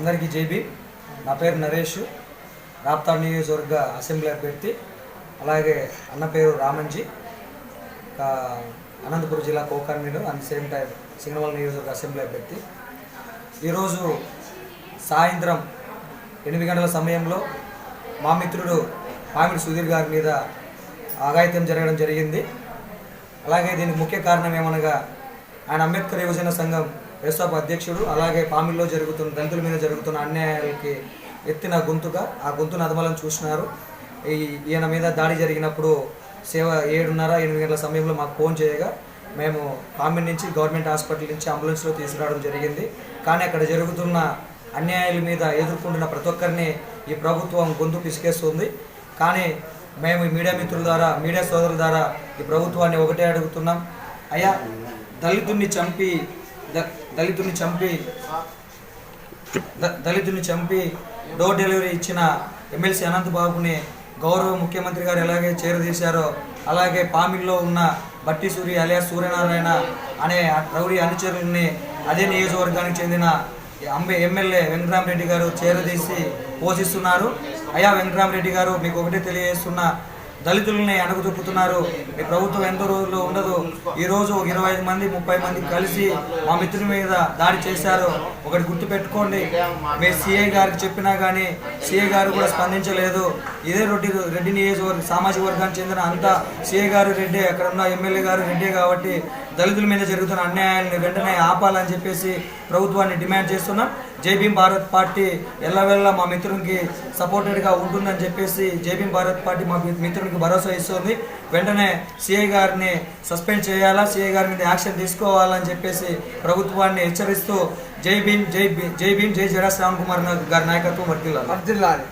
అందరికీ జేబీ. నా పేరు నరేష్, రాప్తాడ్ నియోజకవర్గ అసెంబ్లీ అభ్యర్థి. అలాగే అన్న పేరు రామంజీ, అనంతపురం జిల్లా కోకర్నీలో అట్ సేమ్ టైం సింగనమల నియోజకవర్గ అసెంబ్లీ అభ్యర్థి. ఈరోజు సాయంత్రం 8 గంటల సమయంలో మా మిత్రుడు పామిడి సుధీర్ గారి మీద అఘాయిత్యం జరగడం జరిగింది. అలాగే దీనికి ముఖ్య కారణం ఏమనగా ఆయన అంబేద్కర్ యువజన సంఘం వ్యవస్థాపక అధ్యక్షుడు. అలాగే పామిడిలో జరుగుతున్న దళితుల మీద జరుగుతున్న అన్యాయాలకి ఎత్తిన గొంతుగా ఆ గొంతును అదమలను చూసినారు. ఈయన మీద దాడి జరిగినప్పుడు 7:30-8 గంటల సమయంలో మాకు ఫోన్ చేయగా మేము పామిడి నుంచి గవర్నమెంట్ హాస్పిటల్ నుంచి అంబులెన్స్లో తీసుకురావడం జరిగింది. కానీ అక్కడ జరుగుతున్న అన్యాయాల మీద ఎదుర్కొంటున్న ప్రతి ఒక్కరిని ఈ ప్రభుత్వం గొంతు పిసికేస్తుంది. కానీ మేము మీడియా మిత్రుల ద్వారా, మీడియా సోదరుల ద్వారా ఈ ప్రభుత్వాన్ని ఒకటే అడుగుతున్నాం. అయ్యా, దళితుడిని చంపి డోర్ డెలివరీ ఇచ్చిన ఎమ్మెల్సీ అనంతబాబుని గౌరవ ముఖ్యమంత్రి గారు ఎలాగే చేరదీశారో, అలాగే పామిడిలో ఉన్న బట్టి సూరి అలియాస్ సూర్యనారాయణ అనే రౌడీ అనుచరుల్ని అదే నియోజకవర్గానికి చెందిన ఎమ్మెల్యే వెంకటరామరెడ్డి గారు చేరదీసి పోషిస్తున్నారు. అయ్యా వెంకటరామరెడ్డి గారు, మీకు ఒకటే తెలియజేస్తున్నా, దళితులని అణగదొక్కుతున్నారు. మీ ప్రభుత్వం ఎంతో రోజుల్లో ఉండదు. ఈరోజు 25 మంది 30 మంది కలిసి మా మిత్రుని మీద దాడి చేశారు. ఒకటి గుర్తుపెట్టుకోండి, మీరు సిఐ గారికి చెప్పినా కానీ సిఐ గారు కూడా స్పందించలేదు. ఇదే రెడ్డి నియోజకవర్గ సామాజిక వర్గానికి చెందిన అంతా సిఐ గారు రెడ్డి, అక్కడ ఉన్న ఎమ్మెల్యే గారు రెడ్డి. కాబట్టి దళితుల మీద జరుగుతున్న అన్యాయాన్ని వెంటనే ఆపాలని చెప్పేసి ప్రభుత్వాన్ని డిమాండ్ చేస్తున్నాం. జై భీమ్ భారత్ పార్టీ ఎల్లవెల్లా మా మిత్రునికి సపోర్టెడ్గా ఉంటుందని చెప్పేసి జై భీమ్ భారత్ పార్టీ మా మిత్రునికి భరోసా ఇస్తుంది. వెంటనే సిఐ గారిని సస్పెండ్ చేయాలా, సిఐ గారి మీద యాక్షన్ తీసుకోవాలని చెప్పేసి ప్రభుత్వాన్ని హెచ్చరిస్తూ జై భీమ్ జై జడా శ్రావణ్ కుమార్ గారి నాయకత్వం వర్ధిల్లాలి.